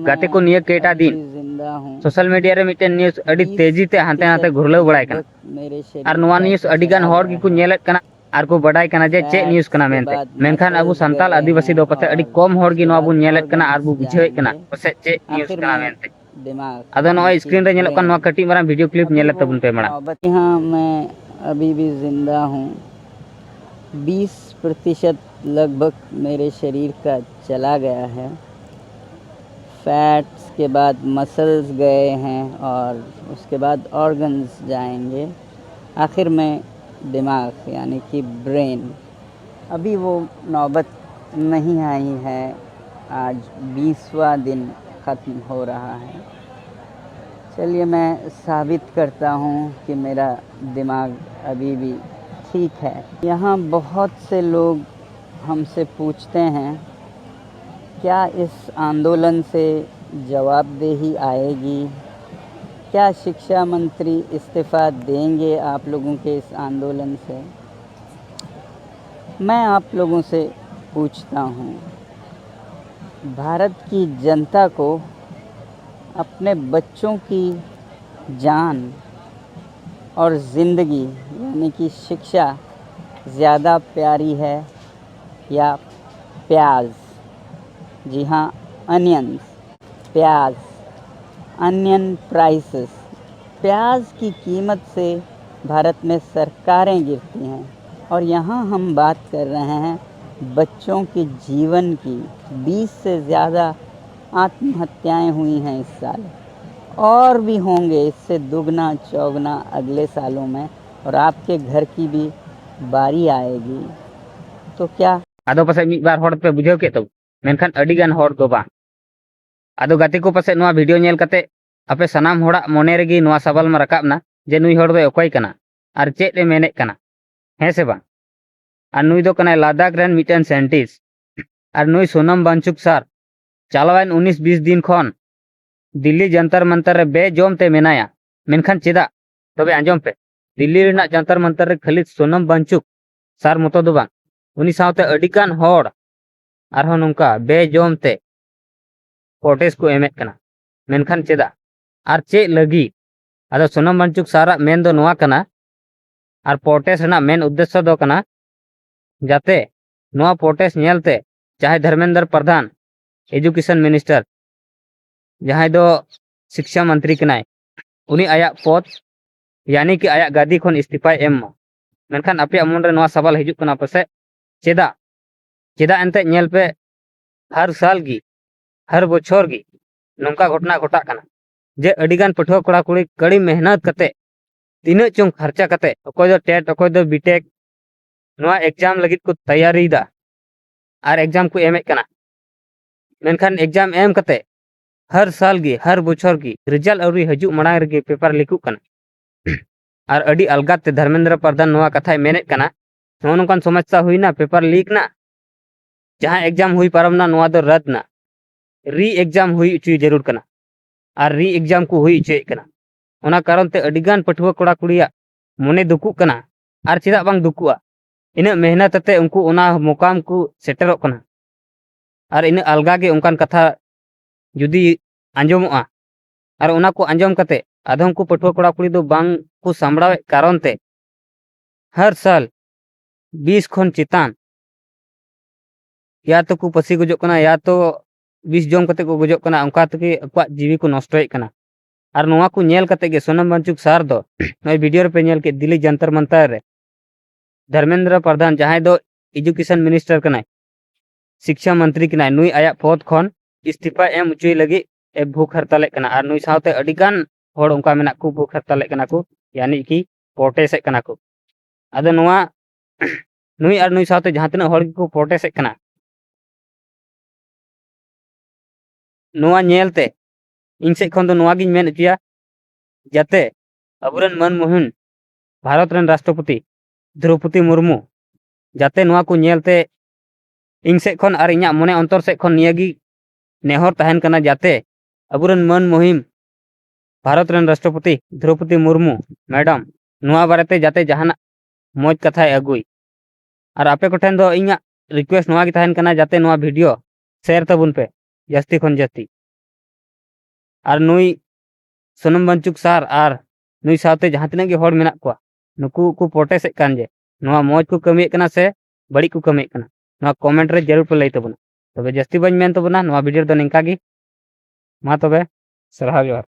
गाते को निये केटा दिन जिंदा हूँ। सोशल मीडिया रे मिटे न्यूज़ अड़ी तेजी ते हांते नाते घुरलाव बड़ाय कना मेरे और शरीर नोआ का न्यूज़ अड़ी गान चला हॉर गया की को है। नेलत कना और को बड़ाय कना जे चे न्यूज़ कना के मेनते बाद मेनखान अबु मसल्स संताल गए आदिवासी दो हैं पसे अड़ी और कम हॉर की उसके नोआ बु बाद नेलत कना और बु ऑर्गन्स बुझेव कना जाएंगे। पसे चे न्यूज़ आखिर कना में मेनते दिमाग अदो नोआ यानी कि स्क्रीन रे नेलत कन नोआ ब्रेन। कटी मारा वीडियो क्लिप अभी नेलत वो तबुन पे मड़ा नौबत। हाँ, मैं अभी भी ज़िंदा हूँ। 20% लगभग मेरे शरीर का चला गया है। फैट्स के बाद मसल्स गए हैं और उसके बाद ऑर्गन्स जाएंगे। आखिर में दिमाग यानी कि ब्रेन। अभी वो नौबत नहीं आई है। आज 20वां दिन ख़त्म हो रहा है। चलिए मैं साबित करता हूँ कि मेरा दिमाग अभी भी ठीक है। यहाँ बहुत से लोग हमसे पूछते हैं, क्या इस आंदोलन से जवाबदेही आएगी? क्या शिक्षा मंत्री इस्तीफ़ा देंगे आप लोगों के इस आंदोलन से? मैं आप लोगों से पूछता हूँ, भारत की जनता को अपने बच्चों की जान और ज़िंदगी यानी कि शिक्षा ज़्यादा प्यारी है या प्याज? जी हाँ, अनियंस, प्याज, अनियन प्राइसेस। प्याज की कीमत से भारत में सरकारें गिरती हैं और यहाँ हम बात कर रहे हैं बच्चों के जीवन की। 20 से ज़्यादा आत्महत्याएं हुई हैं इस साल और भी होंगे इससे दुगना चौगना अगले सालों में, और आपके घर की भी बारी आएगी। तो क्या आदो पसे मी बार हॉर पे बुझेव के तो मेनखान अड़ी गान हॉर दो बा आदो गाते को पसे नोआ वीडियो नेल कते अपे सनाम होड़ा मोने रेगी नोआ सवाल में रकाबना जे नुई हॉर दो अकोय कना और चेत ए मेने कना है से बा और नुई दो कना लद्दाख रेन मिटन साइंटिस्ट और नुई सोनम वांगचुक सर चालवान 19-20 दिन खन दिल्ली जंतर मंतर रे बेजोम ते मेनाया मेनखान चेदा तबे आंजोम पे दिल्ली रेना जंतर मंतर रे खाली सोनम वांगचुक सर मतो दो बा उनी सावते अडिकान हॉर आरहों नोंका बेजोम ते पोटेस को एमेत कना मेनखान चेदा और चे लगी आदो सोनम वांगचुक सारा मेन दो नोआ कना और पोटेस रेना मेन उद्देश्य दो कना जाते नोआ पोटेस नेलते चाहे धर्मेंद्र प्रधान एजुकेशन मिनिस्टर जहां दो शिक्षा मंत्री कनाय उनी आया पद यानी कि आया गादी खन इस्तीफा एम मेनखान अपे मन रे नोआ सवाल हिजुक कना पसे चेदा चेदा एनते नेल पे हर साल की हर बछर की नौका घटना घटा कना जे अडिगान पठुआ कोड़ा कुड़ी कड़ी मेहनत कते तीना चों खर्चा कते अकोय दो टेट अकोय दो बीटेक नोआ एग्जाम लगित को तैयारी दा और एग्जाम को एमे कना मेनखान एग्जाम एम कते हर साल की हर बछर की रिजल्ट अवरी हजू मणांग रे पेपर लिखु कना और अडी अलगाते धर्मेंद्र प्रधान नोआ कथाय मेनेत कना नोआ नोंकान समस्या हुईना पेपर लीक ना जहां एग्जाम हुई पारमना नोआ दो रद्द ना री एग्जाम हुई उचुई जरूर कना और री एग्जाम को हुई उचुई कना ओना कारण ते अडिगान पठुआ कोड़ा कुड़िया मने दुकुक कना और चेदा बांग दुकुआ इन मेहनत ते उनको ओना मुकाम को सेटरोक कना और इन अलगा के उनकान कथा जुदी आंजोमोआ और ओना को आंजोम कते आधम को पठुआ कोड़ा कुड़ी दो बांग को सामड़ावे कारण ते हर साल 20 खन चितान या तो को पसी गुजो कना या तो 20 जम कते को गुजो कना उनका तके अक्वा जीवी को नष्टय कना और नोआ को नेल कते के सोनम वांगचुक सर दो नय वीडियो रे पे नेल के दिल्ली जंतर मंतर रे धर्मेंद्र प्रधान जहां दो एजुकेशन मिनिस्टर कनाय शिक्षा मंत्री कनाय नुई आया पद खन इस्तीफा एम उचुई लगी ए भूख हड़ताल कना और नुई सावते अडिगान होड़ उनका मेना को भूख हड़ताल कना को यानी कि पोटेस कना को आदो नोआ नुई और नुई सावते जहां तना होड़ को पोटेस कना नोआ नेलते इन से खन दो नोआ गिन मेन उचिया जाते अबुरन मनमोहन भारत रन राष्ट्रपति द्रौपदी मुर्मू जाते नोआ को नेलते इन से खन और इन्या मने अंतर से खन नियागी नेहर तहन कना जाते अबुरन मनमोहन भारत रन राष्ट्रपति द्रौपदी मुर्मू मैडम नोआ बारेते जाते जहाना मौज कथाय अगुई और आपे कोठेन दो इन्या रिक्वेस्ट नोआ की तहन कना जाते नोआ वीडियो शेयर तबुन पे जास्ती खन जास्ती और नुई सोनम बंचुक सार और नुई साथे जहाँ तिना गे होड़ मेना कोआ नुकु को पोटेसे कान जे नोआ मौज को कमी कना से बड़ी को कमी कना नोआ कमेंट रे जरूर पे लई तबना तबे जस्ती बन मेन तबना नोआ वीडियो दो निंका गी मा तबे सरहा जोहार।